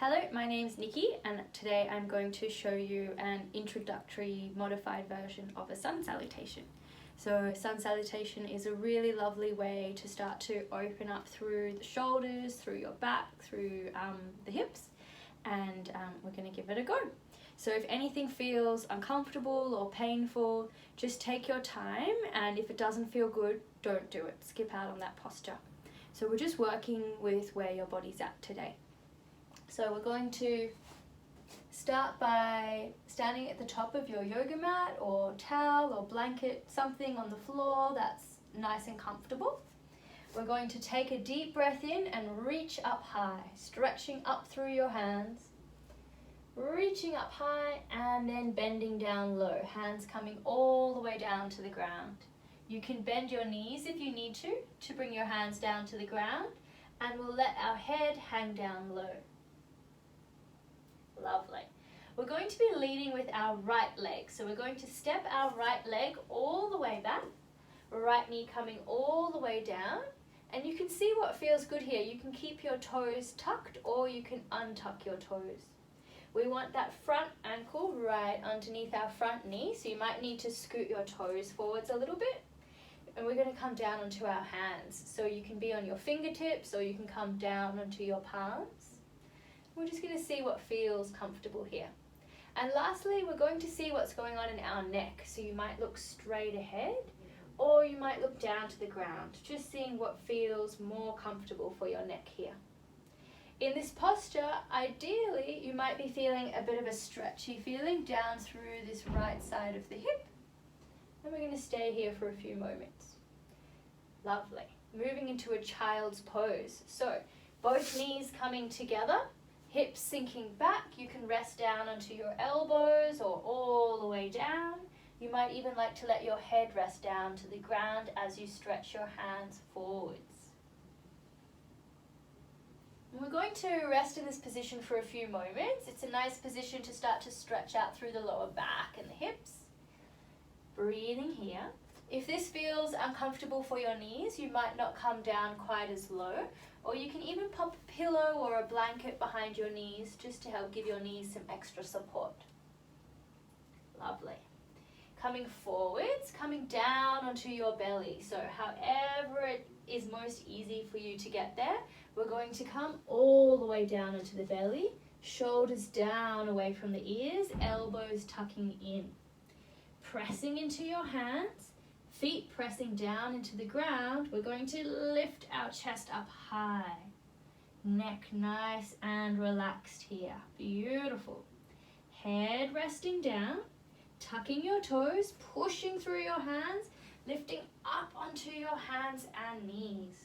Hello, my name's Nikki and today I'm going to show you an introductory modified version of a sun salutation. So sun salutation is a really lovely way to start to open up through the shoulders, through your back, through the hips, and we're going to give it a go. So if anything feels uncomfortable or painful, just take your time, and if it doesn't feel good, don't do it. Skip out on that posture. So we're just working with where your body's at today. So we're going to start by standing at the top of your yoga mat or towel or blanket, something on the floor that's nice and comfortable. We're going to take a deep breath in and reach up high, stretching up through your hands, reaching up high and then bending down low, hands coming all the way down to the ground. You can bend your knees if you need to bring your hands down to the ground, and we'll let our head hang down low. Lovely. We're going to be leading with our right leg. So we're going to step our right leg all the way back, right knee coming all the way down, and you can see what feels good here. You can keep your toes tucked or you can untuck your toes. We want that front ankle right underneath our front knee, so you might need to scoot your toes forwards a little bit. And we're going to come down onto our hands. So you can be on your fingertips or you can come down onto your palms. We're just going to see what feels comfortable here. And lastly, we're going to see what's going on in our neck. So you might look straight ahead or you might look down to the ground, just seeing what feels more comfortable for your neck here. In this posture, ideally, you might be feeling a bit of a stretchy feeling down through this right side of the hip. And we're going to stay here for a few moments. Lovely. Moving into a child's pose. So both knees coming together, hips sinking back. You can rest down onto your elbows or all the way down. You might even like to let your head rest down to the ground as you stretch your hands forwards. And we're going to rest in this position for a few moments. It's a nice position to start to stretch out through the lower back and the hips. Breathing here. If this feels uncomfortable for your knees, you might not come down quite as low, or you can even pop a pillow or a blanket behind your knees just to help give your knees some extra support. Lovely. Coming forwards, coming down onto your belly. So however it is most easy for you to get there, we're going to come all the way down onto the belly, shoulders down away from the ears, elbows tucking in. Pressing into your hands, feet pressing down into the ground, we're going to lift our chest up high. Neck nice and relaxed here. Beautiful. Head resting down, tucking your toes, pushing through your hands, lifting up onto your hands and knees.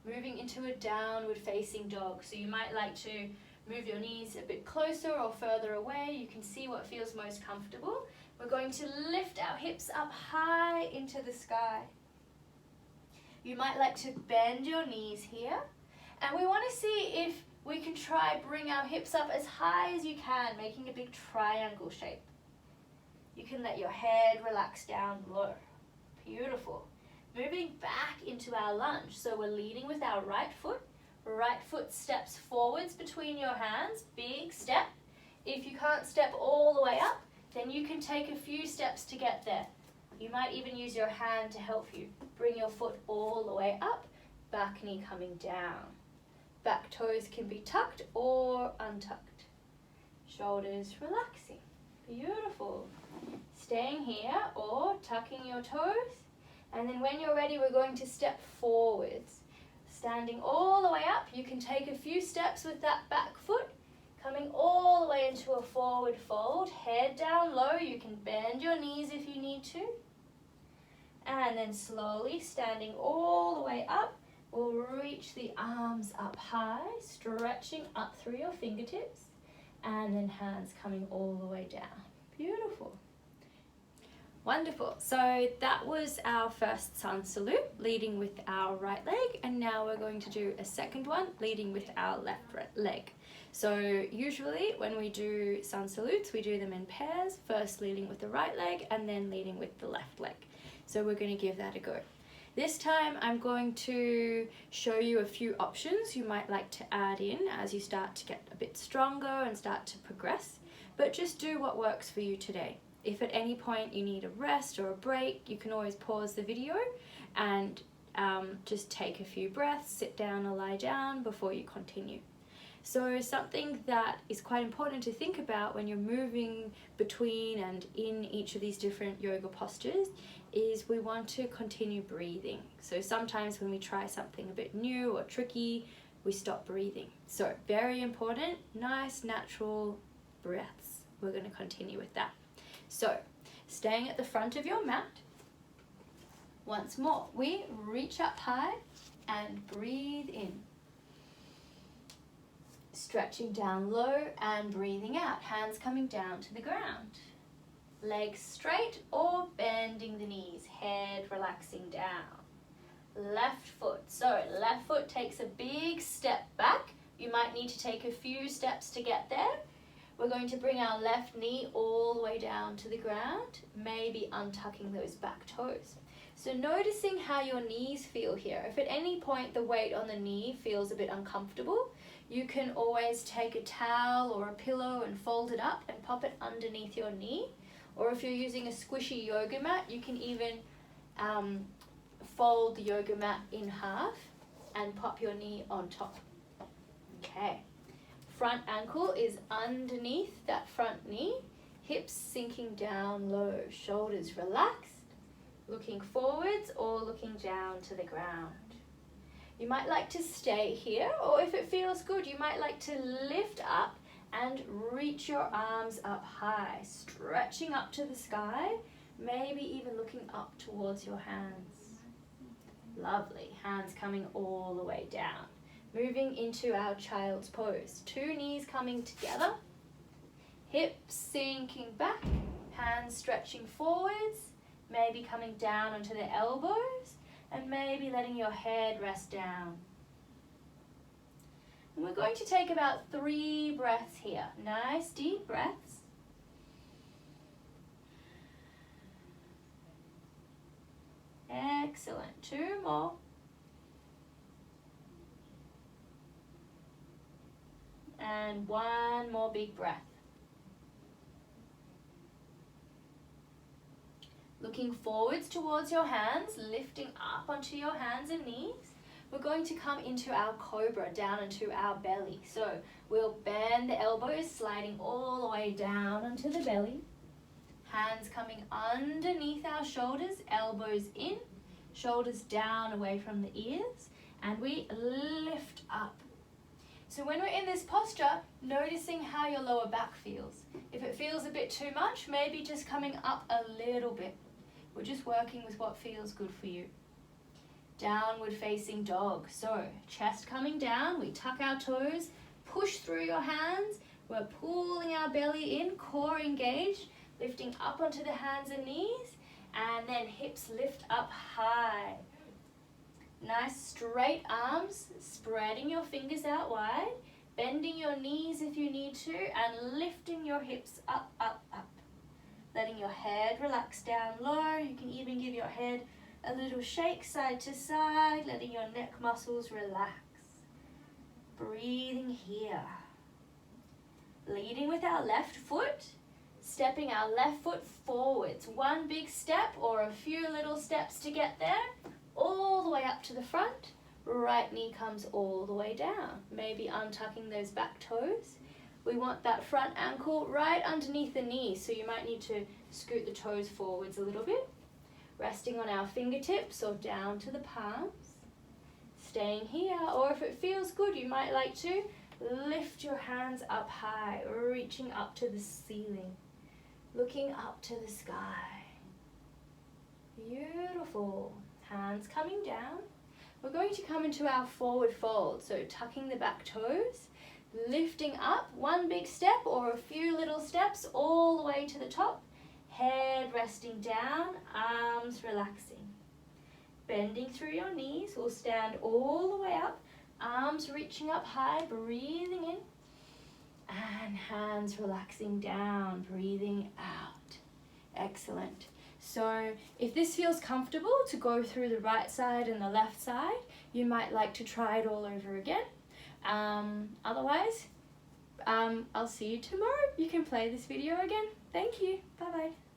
Moving into a downward facing dog. So you might like to move your knees a bit closer or further away. You can see what feels most comfortable. We're going to lift our hips up high into the sky. You might like to bend your knees here. And we want to see if we can bring our hips up as high as you can, making a big triangle shape. You can let your head relax down low. Beautiful. Moving back into our lunge. So we're leading with our right foot. Right foot steps forwards between your hands. Big step. If you can't step all the way up, then you can take a few steps to get there. You might even use your hand to help you. Bring your foot all the way up, back knee coming down. Back toes can be tucked or untucked. Shoulders relaxing. Beautiful. Staying here or tucking your toes. And then when you're ready, we're going to step forwards. Standing all the way up, you can take a few steps with that back foot. Coming all the way into a forward fold, head down low. You can bend your knees if you need to. And then slowly standing all the way up, we'll reach the arms up high, stretching up through your fingertips. And then hands coming all the way down. Beautiful. Wonderful. So that was our first sun salute, leading with our right leg. And now we're going to do a second one, leading with our left leg. So usually when we do sun salutes, we do them in pairs, first leading with the right leg and then leading with the left leg. So we're going to give that a go. This time I'm going to show you a few options you might like to add in as you start to get a bit stronger and start to progress, but just do what works for you today. If at any point you need a rest or a break, you can always pause the video and just take a few breaths, sit down or lie down before you continue. So something that is quite important to think about when you're moving between and in each of these different yoga postures is we want to continue breathing. So sometimes when we try something a bit new or tricky, we stop breathing. So very important, nice natural breaths. We're going to continue with that. So staying at the front of your mat, once more, we reach up high and breathe in. Stretching down low and breathing out, hands coming down to the ground. Legs straight or bending the knees, head relaxing down. Left foot, so left foot takes a big step back. You might need to take a few steps to get there. We're going to bring our left knee all the way down to the ground, maybe untucking those back toes. So noticing how your knees feel here. If at any point the weight on the knee feels a bit uncomfortable, you can always take a towel or a pillow and fold it up and pop it underneath your knee. Or if you're using a squishy yoga mat, you can even fold the yoga mat in half and pop your knee on top. Okay. Front ankle is underneath that front knee, hips sinking down low, shoulders relaxed, looking forwards or looking down to the ground. You might like to stay here, or if it feels good, you might like to lift up and reach your arms up high, stretching up to the sky, maybe even looking up towards your hands. Lovely, hands coming all the way down. Moving into our child's pose. Two knees coming together, hips sinking back, hands stretching forwards, maybe coming down onto the elbows, and maybe letting your head rest down. And we're going to take about 3 breaths here. Nice deep breaths. Excellent. 2 more. And 1 more big breath. Looking forwards towards your hands, lifting up onto your hands and knees. We're going to come into our cobra, down into our belly. So we'll bend the elbows, sliding all the way down onto the belly. Hands coming underneath our shoulders, elbows in, shoulders down away from the ears, and we lift up. So when we're in this posture, noticing how your lower back feels. If it feels a bit too much, maybe just coming up a little bit. We're just working with what feels good for you. Downward facing dog. So chest coming down, we tuck our toes, push through your hands. We're pulling our belly in, core engaged, lifting up onto the hands and knees, and then hips lift up high. Nice straight arms, spreading your fingers out wide, bending your knees if you need to, and lifting your hips up, up, up. Letting your head relax down low. You can even give your head a little shake side to side, letting your neck muscles relax. Breathing here. Leading with our left foot, stepping our left foot forwards. 1 big step or a few little steps to get there. All the way up to the front. Right knee comes all the way down. Maybe untucking those back toes. We want that front ankle right underneath the knee, so you might need to scoot the toes forwards a little bit. Resting on our fingertips or down to the palms. Staying here, or if it feels good, you might like to lift your hands up high, reaching up to the ceiling, looking up to the sky. Beautiful. Hands coming down. We're going to come into our forward fold, so tucking the back toes, lifting up 1 big step or a few little steps all the way to the top, head resting down, arms relaxing. Bending through your knees, we'll stand all the way up, arms reaching up high, breathing in, and hands relaxing down, breathing out. Excellent. So if this feels comfortable to go through the right side and the left side, you might like to try it all over again. Otherwise, I'll see you tomorrow. You can play this video again. Thank you. Bye bye.